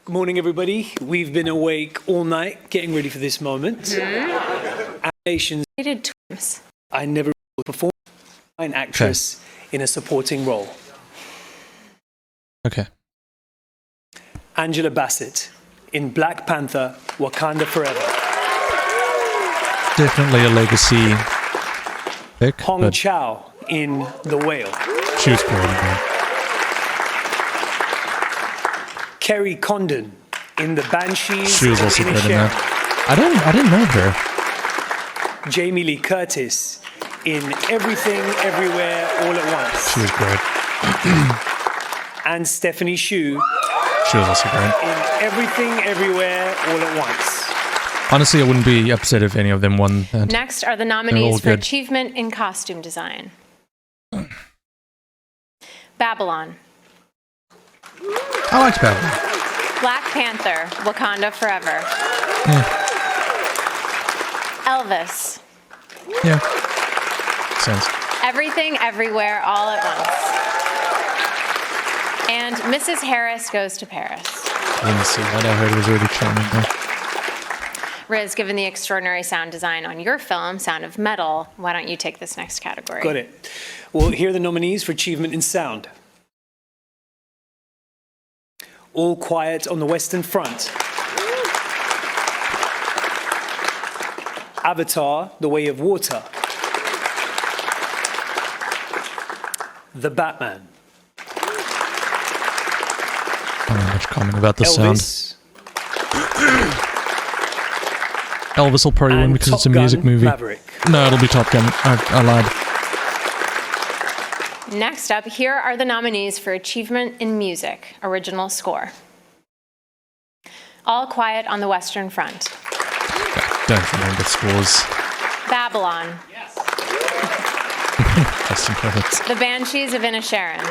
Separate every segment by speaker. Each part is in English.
Speaker 1: Good morning, everybody. We've been awake all night getting ready for this moment. Animations. I never performed an actress in a supporting role.
Speaker 2: Okay.
Speaker 1: Angela Bassett in Black Panther: Wakanda Forever.
Speaker 2: Definitely a legacy pick.
Speaker 1: Hong Chow in The Whale.
Speaker 2: She was great. Man.
Speaker 1: Kerry Condon in The Banshees.
Speaker 2: She was also
Speaker 1: of
Speaker 2: great in
Speaker 1: Inisherin.
Speaker 2: that. I didn't know her.
Speaker 1: Jamie Lee Curtis in Everything, Everywhere, All at Once.
Speaker 2: She was great.
Speaker 1: And Stephanie Hsu
Speaker 2: She was also great.
Speaker 1: in Everything, Everywhere, All at Once.
Speaker 2: Honestly, I wouldn't be upset if any of them won that.
Speaker 3: Next are the
Speaker 2: all
Speaker 3: nominees for
Speaker 2: good.
Speaker 3: Achievement in Costume Design. Babylon,
Speaker 2: I liked Babylon.
Speaker 3: Black Panther, Wakanda Forever, Elvis,
Speaker 2: Yeah. Sense.
Speaker 3: Everything Everywhere All at Once, and Mrs. Harris Goes to Paris.
Speaker 2: I didn't see that. I heard it was really charming though.
Speaker 3: Riz, given the extraordinary sound design on your film, Sound of Metal, why don't you take this next category?
Speaker 1: Got it. Well, here are the nominees for Achievement in Sound. All Quiet on the Western Front. Avatar: The Way of Water. The Batman.
Speaker 2: I don't know much comment about the sound.
Speaker 1: Elvis.
Speaker 2: Elvis will probably win
Speaker 1: And
Speaker 2: because
Speaker 1: Top
Speaker 2: it's a music
Speaker 1: Gun
Speaker 2: movie.
Speaker 1: Maverick.
Speaker 2: No, it'll be Top Gun. I lied.
Speaker 3: Next up, here are the nominees for Achievement in Music, Original Score. All Quiet on the Western Front,
Speaker 2: Don't remember scores.
Speaker 3: Babylon,
Speaker 2: Custom credits.
Speaker 3: The Banshees of Inisherin,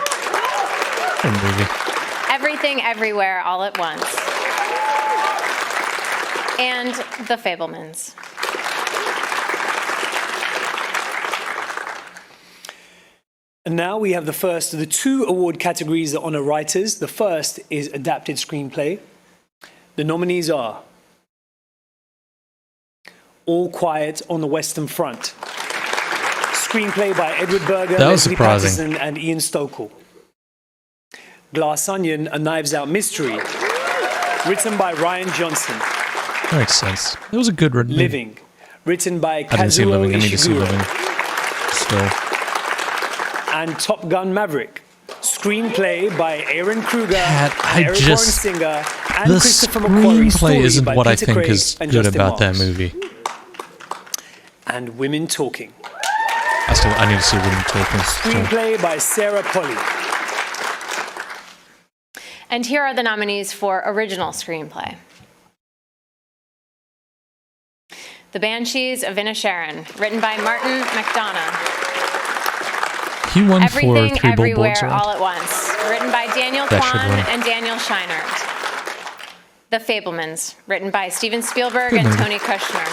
Speaker 2: Good movie.
Speaker 3: Everything Everywhere All at Once, and The Fabelmans.
Speaker 1: And now we have the first of the two award categories that honor writers. The first is Adapted Screenplay. The nominees are All Quiet on the Western Front. Screenplay by Edward Berger,
Speaker 2: That was
Speaker 1: Leslie
Speaker 2: surprising.
Speaker 1: Patterson, and Ian Stokell. Glass Onion: A Knives Out Mystery. Written by Ryan Johnson.
Speaker 2: That makes sense. It was a good movie.
Speaker 1: Living. Written by
Speaker 2: I didn't see
Speaker 1: Kazuo
Speaker 2: Living. I need to see
Speaker 1: Ishiguro.
Speaker 2: Living. Still.
Speaker 1: And Top Gun Maverick. Screenplay by Aaron Kruger,
Speaker 2: Cat, I
Speaker 1: Eric
Speaker 2: just-
Speaker 1: Singer, and
Speaker 2: The
Speaker 1: Christopher McQuarrie.
Speaker 2: screenplay
Speaker 1: Story
Speaker 2: isn't
Speaker 1: by
Speaker 2: what I
Speaker 1: Peter
Speaker 2: think
Speaker 1: Craig
Speaker 2: is
Speaker 1: and
Speaker 2: good
Speaker 1: Justin
Speaker 2: about that
Speaker 1: Marks.
Speaker 2: movie.
Speaker 1: And Women Talking.
Speaker 2: I need to see Women Talking. Still.
Speaker 1: Screenplay by Sarah Polley.
Speaker 3: And here are the nominees for Original Screenplay. The Banshees of Inisherin, written by Martin McDonough.
Speaker 2: He won
Speaker 3: Everything
Speaker 2: for Three
Speaker 3: Everywhere
Speaker 2: Billboards, right?
Speaker 3: All at Once, written by Daniel
Speaker 2: That should
Speaker 3: Kwan
Speaker 2: win.
Speaker 3: and Daniel Scheinert. The Fabelmans, written by Steven Spielberg
Speaker 2: Good
Speaker 3: and
Speaker 2: movie.
Speaker 3: Tony Kushner.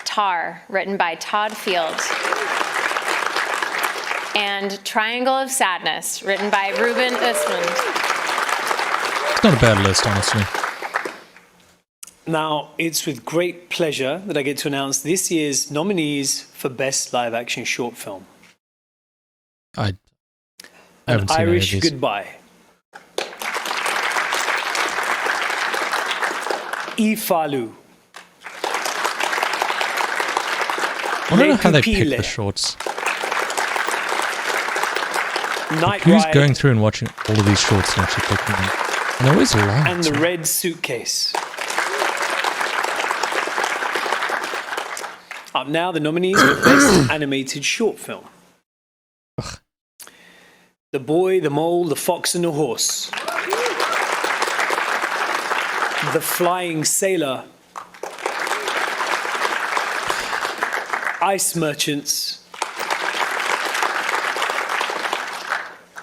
Speaker 3: Tar, written by Todd Field. And Triangle of Sadness, written by Ruben Östlund.
Speaker 2: It's not a bad list, honestly.
Speaker 1: Now, it's with great pleasure that I get to announce this year's nominees for Best Live Action Short Film.
Speaker 2: I
Speaker 1: An
Speaker 2: haven't seen any of
Speaker 1: Irish
Speaker 2: these.
Speaker 1: Goodbye. Ifalu.
Speaker 2: I don't know how they
Speaker 1: Pupile.
Speaker 2: pick the shorts.
Speaker 1: Night
Speaker 2: Who's
Speaker 1: Ride
Speaker 2: going through and watching all of these shorts and actually picking them? And they're always long.
Speaker 1: and The Red Suitcase. Up now, the nominees for Best Animated Short Film. The Boy, the Mole, the Fox and the Horse. The Flying Sailor. Ice Merchants.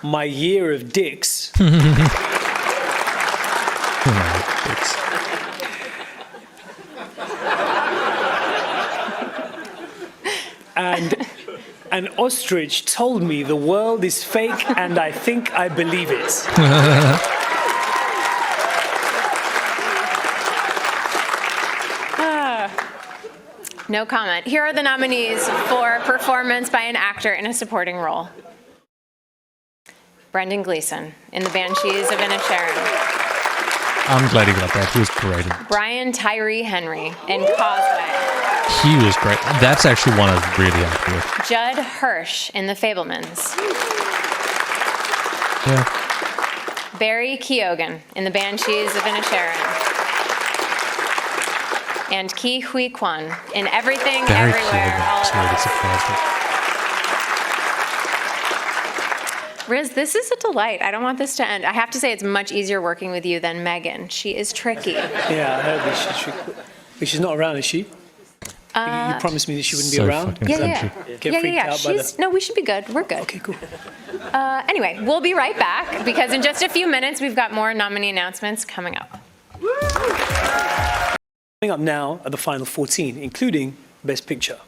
Speaker 1: My Year of Dicks. And an ostrich told me the world is fake and I think I believe it.
Speaker 3: No comment. Here are the nominees for performance by an actor in a supporting role. Brendan Gleeson in The Banshees of Inisherin.
Speaker 2: I'm glad he got that. He was great.
Speaker 3: Brian Tyree Henry in Causeway.
Speaker 2: He was great. That's actually one I was really happy with.
Speaker 3: Judd Hirsch in The Fablemans.
Speaker 2: Yeah.
Speaker 3: Barry Keoghan in The Banshees of Inisherin. And Ki Hui Kwan in Everything,
Speaker 2: Very
Speaker 3: Everywhere,
Speaker 2: cute.
Speaker 3: All
Speaker 2: It's
Speaker 3: at
Speaker 2: really
Speaker 3: Once.
Speaker 2: surprising.
Speaker 3: Riz, this is a delight. I don't want this to end. I have to say it's much easier working with you than Megan. She is tricky.
Speaker 1: Yeah, I heard that she's not around, is she? You promised me that she wouldn't be
Speaker 2: So
Speaker 1: around.
Speaker 2: fucking country.
Speaker 1: Get freaked out by the...
Speaker 3: No, we should be good. We're good.
Speaker 1: Okay, cool.
Speaker 3: Anyway, we'll be right back because in just a few minutes we've got more nominee announcements coming up.
Speaker 1: Coming up now are the final 14, including Best Picture.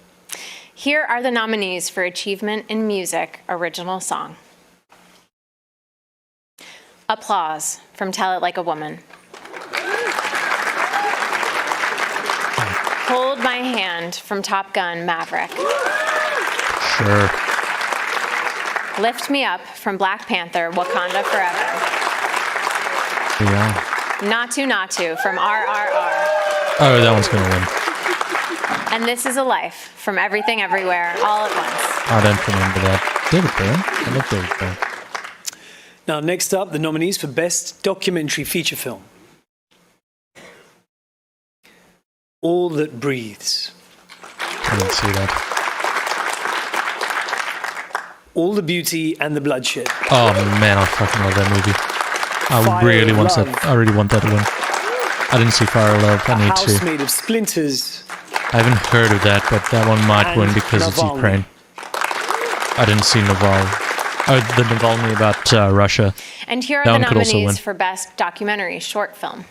Speaker 3: Here are the nominees for Achievement in Music Original Song. Applause from Tell It Like a Woman. Hold My Hand from Top Gun Maverick.
Speaker 2: Sure.
Speaker 3: Lift Me Up from Black Panther Wakanda Forever.
Speaker 2: Yeah.
Speaker 3: Natu from RRR.
Speaker 2: Oh, that one's gonna win.
Speaker 3: And This Is a Life from Everything Everywhere All at Once.
Speaker 2: I don't remember that. David Byrne? I love David Byrne.
Speaker 1: Now, next up, the nominees for Best Documentary Feature Film. All That Breathes.
Speaker 2: I didn't see that.
Speaker 1: All the Beauty and the Bloodshed.
Speaker 2: Oh man, I fucking love that movie. I
Speaker 1: Fire
Speaker 2: really
Speaker 1: of
Speaker 2: want
Speaker 1: Love.
Speaker 2: that. I really want that to win. I didn't see Fire of Love.
Speaker 1: A
Speaker 2: I need
Speaker 1: House
Speaker 2: to.
Speaker 1: Made of Splinters.
Speaker 2: I haven't heard of that, but that one might
Speaker 1: And
Speaker 2: win because it's
Speaker 1: Navalny.
Speaker 2: Ukraine. I didn't see Navalny. Oh, the Navalny about Russia.
Speaker 3: And here are
Speaker 2: That
Speaker 3: the
Speaker 2: one could also win.
Speaker 3: nominees for Best Documentary Short Film.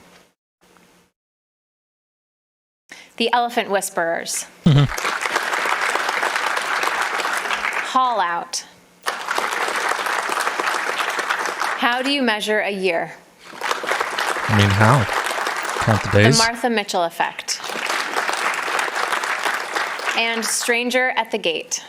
Speaker 3: The Elephant Whisperers. Haul Out. How Do You Measure a Year?
Speaker 2: I mean, how? Count the
Speaker 3: The
Speaker 2: days?
Speaker 3: Martha Mitchell Effect. And Stranger at the Gate.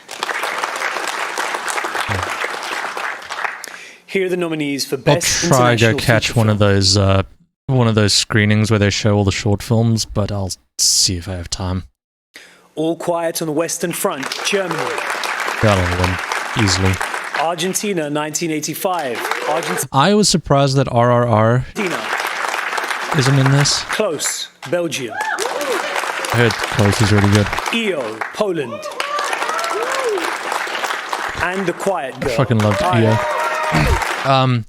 Speaker 1: Here are the nominees for
Speaker 2: I'll
Speaker 1: Best
Speaker 2: try to go
Speaker 1: International
Speaker 2: catch
Speaker 1: Feature
Speaker 2: one of
Speaker 1: Film.
Speaker 2: those screenings where they show all the short films, but I'll see if I have time.
Speaker 1: All Quiet on the Western Front, Germany.
Speaker 2: That'll win easily.
Speaker 1: Argentina, 1985. Argentina,
Speaker 2: I was surprised that RRR isn't in this.
Speaker 1: Close, Belgium.
Speaker 2: I heard Close is really good.
Speaker 1: EO, Poland. And The Quiet Girl.
Speaker 2: I fucking loved
Speaker 1: Ireland.
Speaker 2: EO.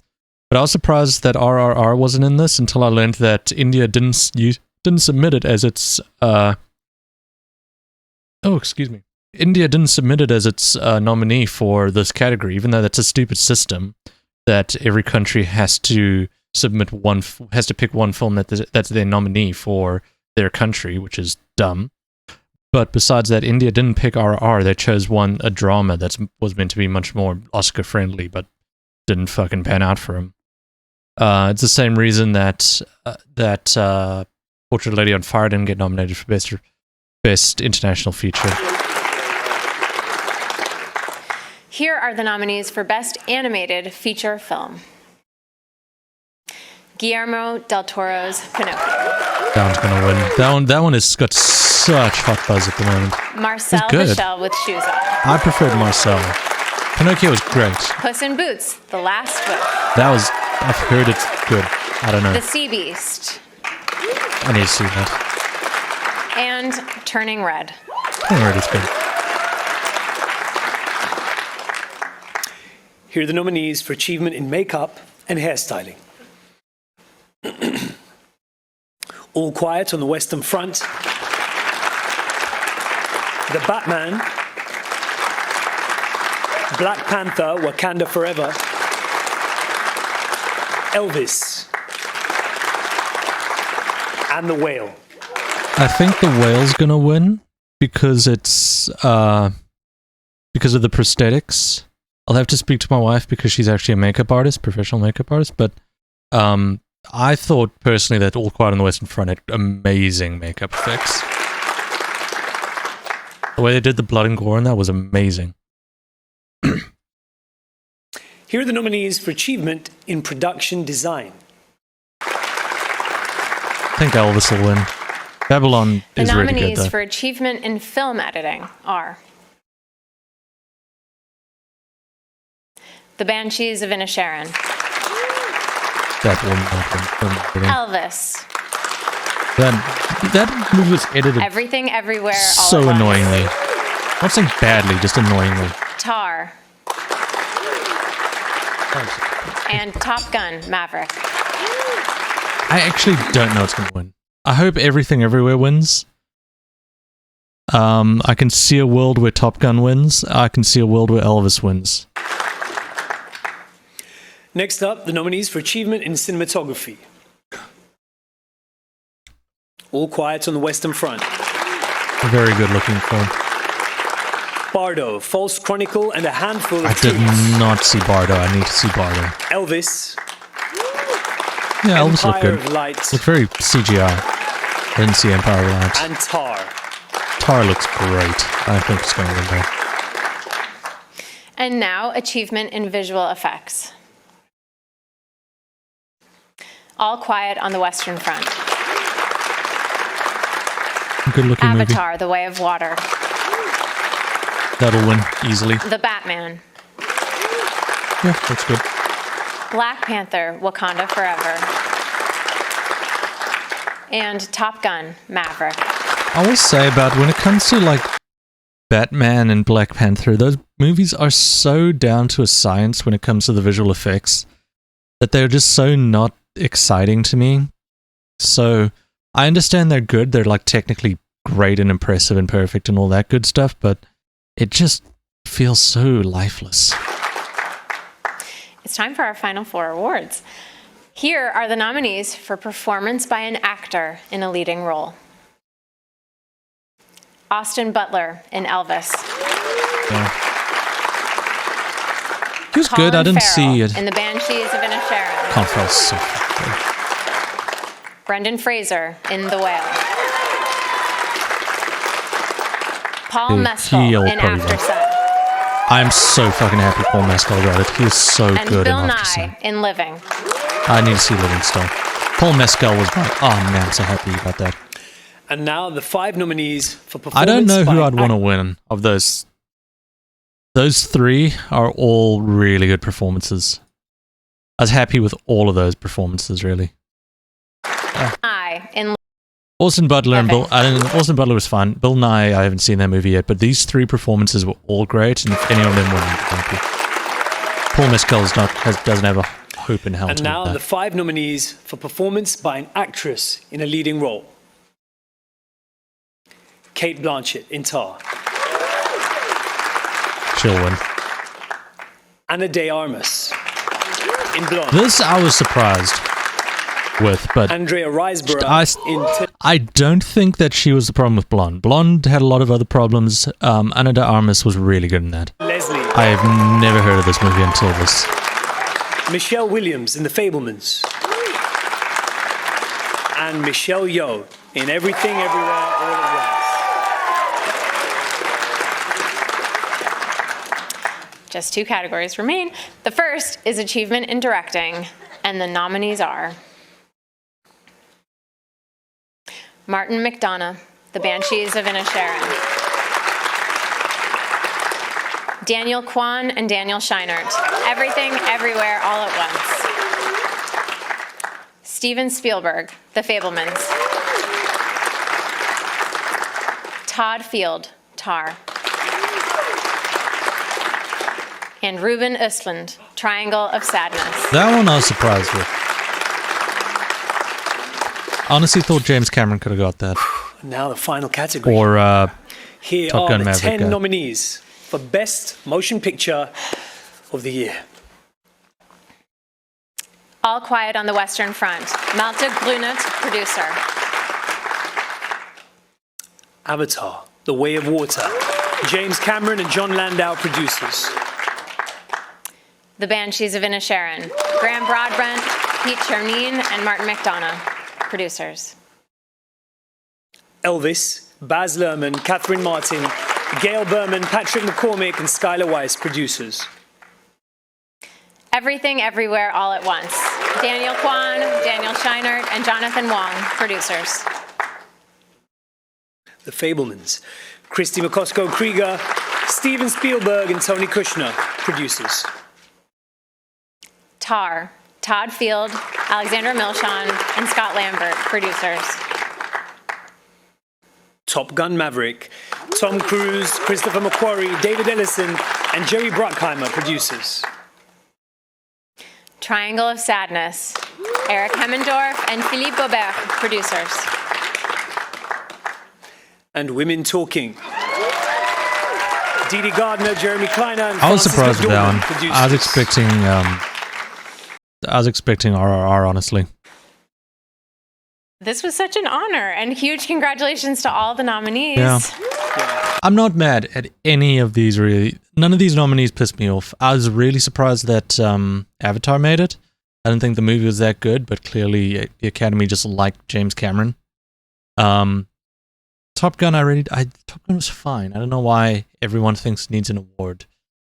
Speaker 2: But I was surprised that RRR wasn't in this until I learned that India didn't submit it as its India didn't submit it as its nominee for this category, even though that's a stupid system that every country has to submit has to pick one film that's their nominee for their country, which is dumb. But besides that, India didn't pick RRR. They chose a drama that was meant to be much more Oscar friendly, but didn't fucking pan out for him. It's the same reason that Portrait of a Lady on Fire didn't get nominated for best international feature.
Speaker 3: Here are the nominees for Best Animated Feature Film. Guillermo del Toro's Pinocchio.
Speaker 2: That one's gonna win. That one has got such hot buzz at the moment.
Speaker 3: Marcel
Speaker 2: It's good.
Speaker 3: the Shell with Shoes On.
Speaker 2: I preferred Marcel. Pinocchio was great.
Speaker 3: Puss in Boots, The Last Wish.
Speaker 2: I've heard it's good. I don't know.
Speaker 3: The Sea Beast.
Speaker 2: I need to see that.
Speaker 3: And Turning Red.
Speaker 2: I heard it's good.
Speaker 1: Here are the nominees for Achievement in Makeup and Hairstyling. All Quiet on the Western Front. The Batman. Black Panther, Wakanda Forever. Elvis. And The Whale.
Speaker 2: I think The Whale's gonna win because it's because of the prosthetics. I'll have to speak to my wife because she's actually a makeup artist, professional makeup artist. But I thought personally that All Quiet on the Western Front had amazing makeup effects. The way they did the blood and gore in that was amazing.
Speaker 1: Here are the nominees for achievement in production design.
Speaker 2: I think Elvis will win. Babylon
Speaker 3: The
Speaker 2: is really good,
Speaker 3: nominees
Speaker 2: though.
Speaker 3: for achievement in film editing are The Banshees of Inisherin,
Speaker 2: That will not win.
Speaker 3: Elvis,
Speaker 2: That movie was edited
Speaker 3: Everything Everywhere All
Speaker 2: so
Speaker 3: at Once,
Speaker 2: annoyingly. I'm not saying badly, just annoyingly.
Speaker 3: Tar, and Top Gun Maverick.
Speaker 2: I actually don't know what's going to win. I hope Everything Everywhere wins. I can see a world where Top Gun wins. I can see a world where Elvis wins.
Speaker 1: Next up, the nominees for achievement in cinematography. All Quiet on the Western Front.
Speaker 2: A very good looking film.
Speaker 1: Bardo, False Chronicle, and a handful of
Speaker 2: I did
Speaker 1: truths.
Speaker 2: not see Bardo. I need to see Bardo.
Speaker 1: Elvis,
Speaker 2: Yeah, Elvis looked
Speaker 1: Empire
Speaker 2: good.
Speaker 1: of Light,
Speaker 2: Looked very CGI. I didn't see Empire of Light.
Speaker 1: and Tar.
Speaker 2: Tar looks great. I think it's going to win there.
Speaker 3: And now, achievement in visual effects. All Quiet on the Western Front.
Speaker 2: Good looking movie.
Speaker 3: Avatar, The Way of Water.
Speaker 2: That'll win easily.
Speaker 3: The Batman.
Speaker 2: Yeah, that's good.
Speaker 3: Black Panther, Wakanda Forever. And Top Gun Maverick.
Speaker 2: I will say about when it comes to like Batman and Black Panther, those movies are so down to a science when it comes to the visual effects that they're just so not exciting to me. So I understand they're good, they're like technically great and impressive and perfect and all that good stuff, but it just feels so lifeless.
Speaker 3: It's time for our final four awards. Here are the nominees for performance by an actor in a leading role. Austin Butler in Elvis.
Speaker 2: Yeah. He was good, I
Speaker 3: Colin
Speaker 2: didn't
Speaker 3: Farrell
Speaker 2: see it.
Speaker 3: in The Banshees of Inisherin.
Speaker 2: Colin Farrell's so good.
Speaker 3: Brendan Fraser in The Whale. Paul
Speaker 2: Dude,
Speaker 3: Mescal
Speaker 2: he'll
Speaker 3: in
Speaker 2: probably
Speaker 3: After
Speaker 2: win.
Speaker 3: Sun.
Speaker 2: I'm so fucking happy Paul Mescal got it. He is so
Speaker 3: And
Speaker 2: good
Speaker 3: Bill
Speaker 2: in After Sun.
Speaker 3: Nye in Living.
Speaker 2: I need to see Living still. Paul Mescal was like, oh man, I'm so happy about that.
Speaker 1: And now the 5 nominees for performance
Speaker 2: I don't know who
Speaker 1: by
Speaker 2: I'd want to win of those. Those 3 are all really good performances. I was happy with all of those performances, really.
Speaker 3: Nye in
Speaker 2: Austin Butler and
Speaker 3: Evan.
Speaker 2: Austin Butler was fun. Bill Nye, I haven't seen that movie yet, but these 3 performances were all great, and if any of them win, I'm happy. Paul Mescal doesn't have a hope in hell
Speaker 1: And
Speaker 2: to
Speaker 1: now
Speaker 2: win
Speaker 1: the
Speaker 2: that.
Speaker 1: 5 nominees for performance by an actress in a leading role. Kate Blanchett in Tar.
Speaker 2: She'll win.
Speaker 1: Anna de Armas in Blonde.
Speaker 2: This I was surprised with, but
Speaker 1: Andrea Riseborough in
Speaker 2: I don't think that she was the problem with Blonde. Blonde had a lot of other problems. Ana de Armas was really good in that.
Speaker 1: Leslie.
Speaker 2: I have never heard of this movie until this.
Speaker 1: Michelle Williams in The Fablemans. And Michelle Yeoh in Everything Everywhere All at Once.
Speaker 3: Just 2 categories remain. The first is achievement in directing, and the nominees are Martin McDonagh, The Banshees of Inisherin. Daniel Kwan and Daniel Scheinert, Everything Everywhere All at Once. Steven Spielberg, The Fablemans. Todd Field, Tar. And Ruben Östlund, Triangle of Sadness.
Speaker 2: That one I was surprised with. Honestly, thought James Cameron could have got that.
Speaker 1: Now the final category.
Speaker 2: Or
Speaker 1: Here
Speaker 2: Top
Speaker 1: are
Speaker 2: Gun
Speaker 1: the
Speaker 2: Maverick
Speaker 1: 10
Speaker 2: guy.
Speaker 1: nominees for Best Motion Picture of the Year.
Speaker 3: All Quiet on the Western Front, Malte Grünet, producer.
Speaker 1: Avatar, The Way of Water. James Cameron and John Landau, producers.
Speaker 3: The Banshees of Inisherin, Graham Broadbent, Pete Chernin, and Martin McDonagh, producers.
Speaker 1: Elvis, Baz Luhrmann, Catherine Martin, Gail Berman, Patrick McCormick, and Skylar Weiss, producers.
Speaker 3: Everything, Everywhere, All at Once. Daniel Kwan, Daniel Scheinert, and Jonathan Wong, producers.
Speaker 1: The Fablemans, Christy McCosco Krieger, Steven Spielberg, and Tony Kushner, producers.
Speaker 3: Tar, Todd Field, Alexandra Milshon, and Scott Lambert, producers.
Speaker 1: Top Gun Maverick, Tom Cruise, Christopher McQuarrie, David Ellison, and Jerry Bruckheimer, producers.
Speaker 3: Triangle of Sadness, Eric Hemmendorf and Philippe Gobert, producers.
Speaker 1: And Women Talking, Dee Dee Gardner, Jeremy Kleiner, and
Speaker 2: I was
Speaker 1: Francis
Speaker 2: surprised with that
Speaker 1: McDormand,
Speaker 2: one.
Speaker 1: producers.
Speaker 2: I was expecting RRR, honestly.
Speaker 3: This was such an honor, and huge congratulations to all the nominees.
Speaker 2: Yeah. I'm not mad at any of these, really. None of these nominees pissed me off. I was really surprised that Avatar made it. I didn't think the movie was that good, but clearly the Academy just liked James Cameron. Top Gun, Top Gun was fine. I don't know why everyone thinks it needs an award.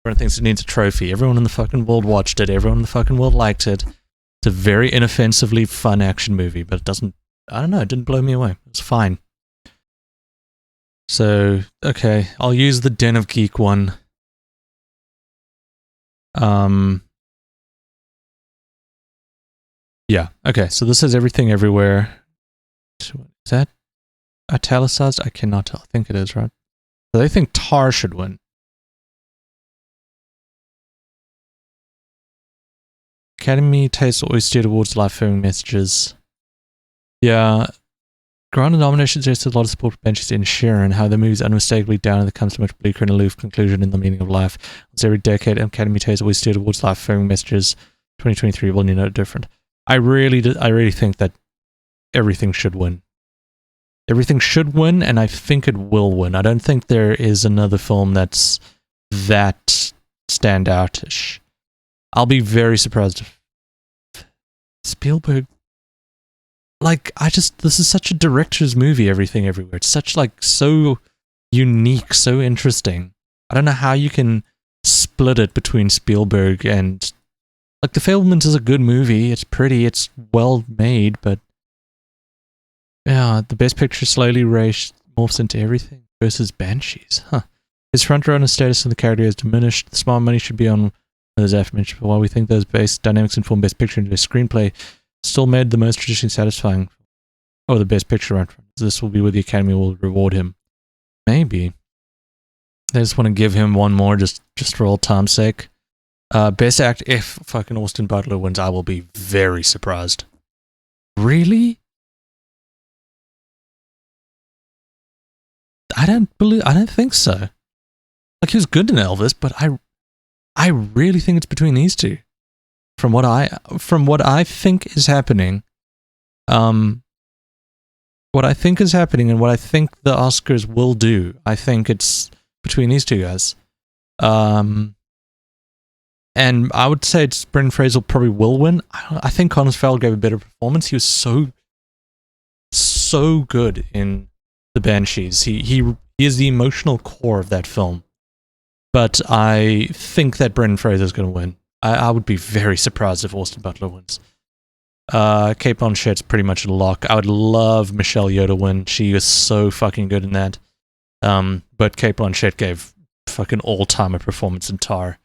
Speaker 2: Everyone thinks it needs a trophy. Everyone in the fucking world watched it. Everyone in the fucking world liked it. It's a very inoffensively fun action movie, but it doesn't, I don't know, it didn't blow me away. It was fine. So, okay, I'll use the Den of Geek one. Yeah, okay, so this is Everything Everywhere. Is that italicized? I cannot tell. I think it is, right? So they think Tar should win. Academy Taste always steered towards live filming messages. Yeah. Granted nominations suggested a lot of support for Banshees in Sharon, how the movie's unmistakably down and there comes to much bleaker and aloof conclusion in The Meaning of Life. As every decade, Academy Taste always steered towards live filming messages. 2023 will no different. I really think that everything should win. Everything should win, and I think it will win. I don't think there is another film that's that standoutish. I'll be very surprised if Spielberg, this is such a director's movie, Everything Everywhere. It's such, so unique, so interesting. I don't know how you can split it between Spielberg and, The Fablemans is a good movie. It's pretty, it's well made, but yeah, the best picture slowly morphs into Everything versus Banshees. Huh. His front-runner status in the category has diminished. The smart money should be on as aforementioned, but while we think those base dynamics inform best picture into a screenplay, still made the most traditionally satisfying. Oh, the best picture right. This will be where the Academy will reward him. Maybe. They just want to give him one more just for old time's sake. Best act, if fucking Austin Butler wins, I will be very surprised. Really? I don't think so. He was good in Elvis, but I really think it's between these two. From what I think is happening, and what I think the Oscars will do, I think it's between these two guys. And I would say Brendan Fraser probably will win. I think Colin Farrell gave a better performance. He was so good in The Banshees. He is the emotional core of that film. But I think that Brendan Fraser is going to win. I would be very surprised if Austin Butler wins. Cate Blanchett's pretty much a lock. I would love Michelle Yeoh to win. She was so fucking good in that. But Cate Blanchett gave fucking all-timer performance in Tar.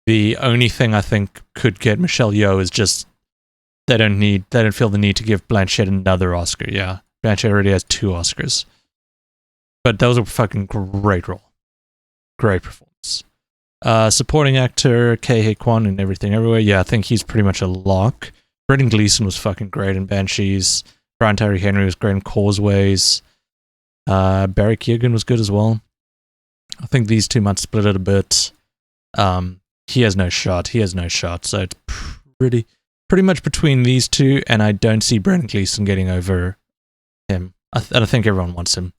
Speaker 2: The only thing I think could get Michelle Yeoh is just they don't feel the need to give Blanchett another Oscar. Yeah, Blanchett already has 2 Oscars. But that was a fucking great role. Great performance. Supporting actor Ke Kwan and Everything Everywhere. Yeah, I think he's pretty much a lock. Brendan Gleeson was fucking great in Banshees. Brian Tyree Henry was great in Causeways. Barry Keoghan was good as well. I think these two might split it a bit. He has no shot. So it's pretty much between these two, and I don't see Brendan Gleeson getting over him. I think everyone wants him.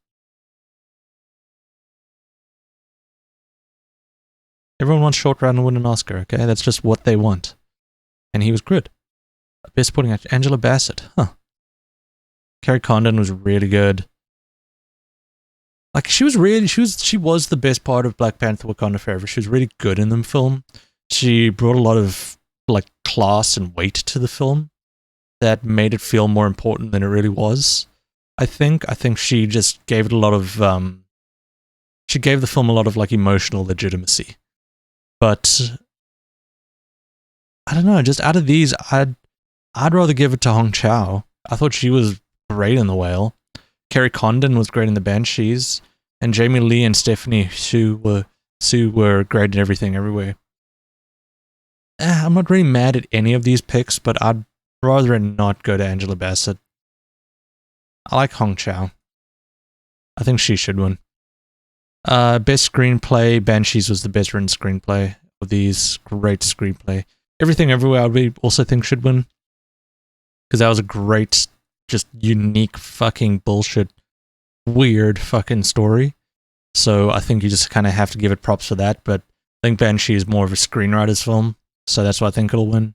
Speaker 2: Everyone wants Short Round to win an Oscar, okay? That's just what they want. And he was good. Best supporting actor, Angela Bassett. Huh. Carrie Condon was really good. Like she was the best part of Black Panther: Wakanda Forever. She was really good in the film. She brought a lot of like class and weight to the film that made it feel more important than it really was. I think she just gave it a lot of she gave the film a lot of like emotional legitimacy. But I don't know, just out of these, I'd rather give it to Hong Chau. I thought she was great in The Whale. Kerry Condon was great in The Banshees, and Jamie Lee and Stephanie Hsu were great in Everything Everywhere. I'm not really mad at any of these picks, but I'd rather not go to Angela Bassett. I like Hong Chau. I think she should win. Best screenplay, Banshees was the best written screenplay of these. Great screenplay. Everything Everywhere I also think should win. Because that was a great, just unique fucking bullshit, weird fucking story. So I think you just kind of have to give it props for that. But I think Banshee is more of a screenwriter's film. So that's why I think it'll win.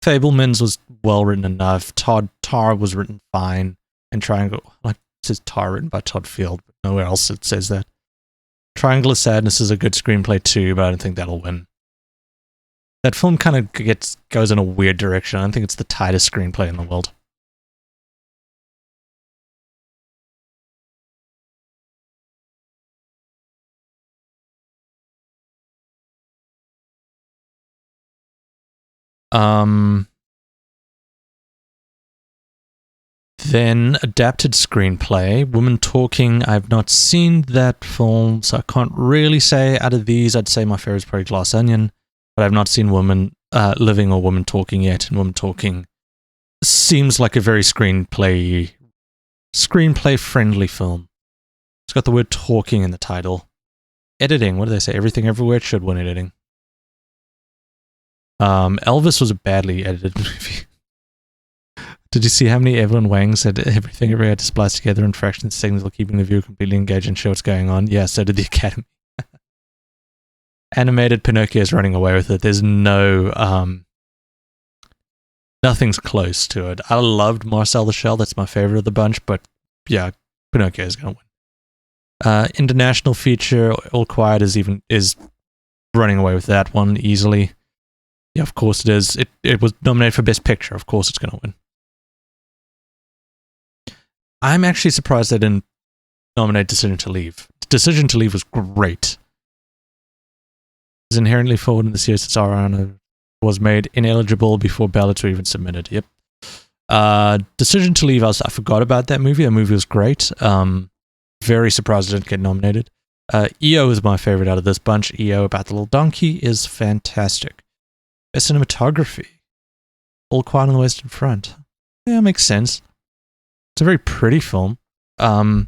Speaker 2: Fablemans was well written enough. Tar was written fine. And Triangle, like, it says Tar written by Todd Field, but nowhere else it says that. Triangle of Sadness is a good screenplay too, but I don't think that'll win. That film kind of goes in a weird direction. I don't think it's the tightest screenplay in the world. Then adapted screenplay, Women Talking. I've not seen that film, so I can't really say. Out of these, I'd say my favorite is probably Glass Onion, but I've not seen Women Living or Women Talking yet. And Women Talking seems like a very screenplay friendly film. It's got the word talking in the title. Editing, what do they say? Everything Everywhere, it should win editing. Elvis was a badly edited movie. Did you see how many Evelyn Wang said Everything Everywhere had to splice together in fractions seconds while keeping the viewer completely engaged and show what's going on? Yeah, so did the Academy. Animated Pinocchio is running away with it. There's no, nothing's close to it. I loved Marcel the Shell. That's my favorite of the bunch, but yeah, Pinocchio is going to win. International feature, All Quiet is running away with that one easily. Yeah, of course it is. It was nominated for Best Picture. Of course it's going to win. I'm actually surprised they didn't nominate Decision to Leave. Decision to Leave was great. It's inherently forward in the series since Ariana was made ineligible before ballots were even submitted. Yep. Decision to Leave, I forgot about that movie. That movie was great. Very surprised it didn't get nominated. EO is my favorite out of this bunch. EO About the Little Donkey is fantastic. Best cinematography, All Quiet on the Western Front. Yeah, makes sense. It's a very pretty film. Sudden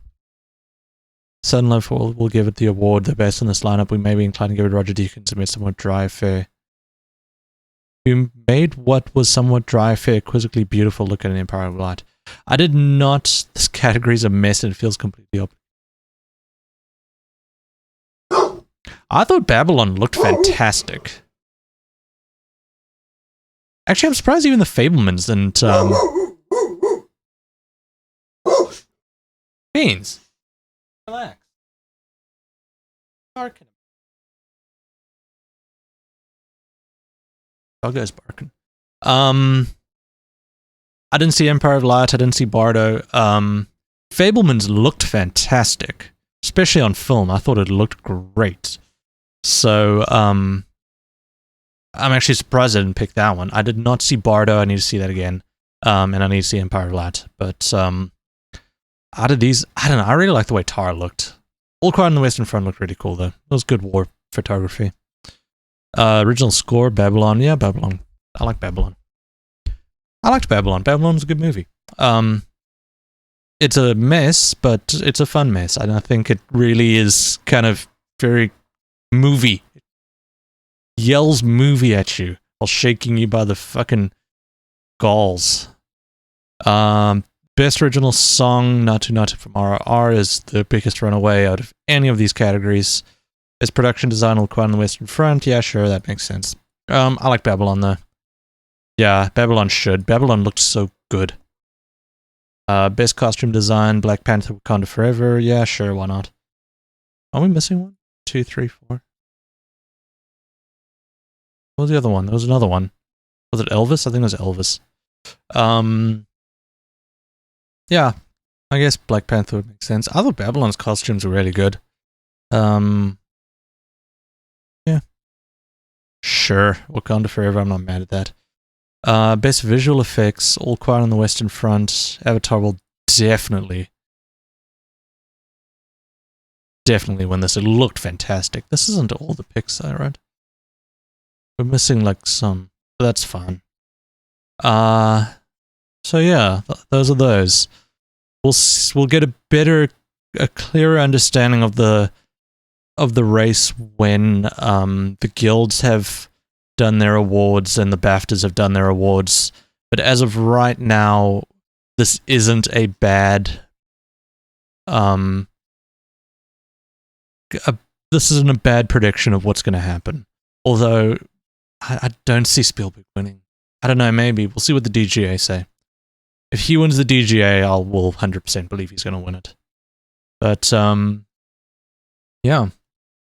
Speaker 2: Love will give it the award. The best in this lineup. We may be inclined to give it Roger Deakins amid somewhat dry affair. Who made what was somewhat dry affair quizzically beautiful look at an Empire of Light. I did not. This category is a mess and it feels completely opposite. I thought Babylon looked fantastic. Actually, I'm surprised even the Fablemans didn't. Beans. Relax. Barking. Doggo's barking. I didn't see Empire of Light. I didn't see Bardo. Fablemans looked fantastic, especially on film. I thought it looked great. So, I'm actually surprised I didn't pick that one. I did not see Bardo. I need to see that again. And I need to see Empire of Light. But, out of these, I don't know. I really like the way Tar looked. All Quiet on the Western Front looked really cool, though. It was good war photography. Original score, Babylon. Yeah, Babylon. I like Babylon. I liked Babylon. Babylon was a good movie. It's a mess, but it's a fun mess. And I think it really is kind of very movie. It yells movie at you while shaking you by the fucking galls. Best original song, Natu Natu from RRR, is the biggest runaway out of any of these categories. Best production design, All Quiet on the Western Front. Yeah, sure, that makes sense. I like Babylon, though. Yeah, Babylon should. Babylon looked so good. Best costume design, Black Panther: Wakanda Forever. Yeah, sure, why not? Are we missing one? 2, 3, 4. What was the other one? There was another one. Was it Elvis? I think it was Elvis. Yeah, I guess Black Panther would make sense. I thought Babylon's costumes were really good. Yeah. Sure, Wakanda Forever, I'm not mad at that. Best visual effects, All Quiet on the Western Front. Avatar will definitely win this. It looked fantastic. This isn't all the Pixar, right? We're missing like some, but that's fine. So yeah, those are those. We'll get a clearer understanding of the race when the guilds have done their awards and the BAFTAs have done their awards. But as of right now, this isn't a bad this isn't a bad prediction of what's going to happen. Although I don't see Spielberg winning. I don't know, maybe. We'll see what the DGA say. If he wins the DGA, will 100% believe he's going to win it. But, yeah.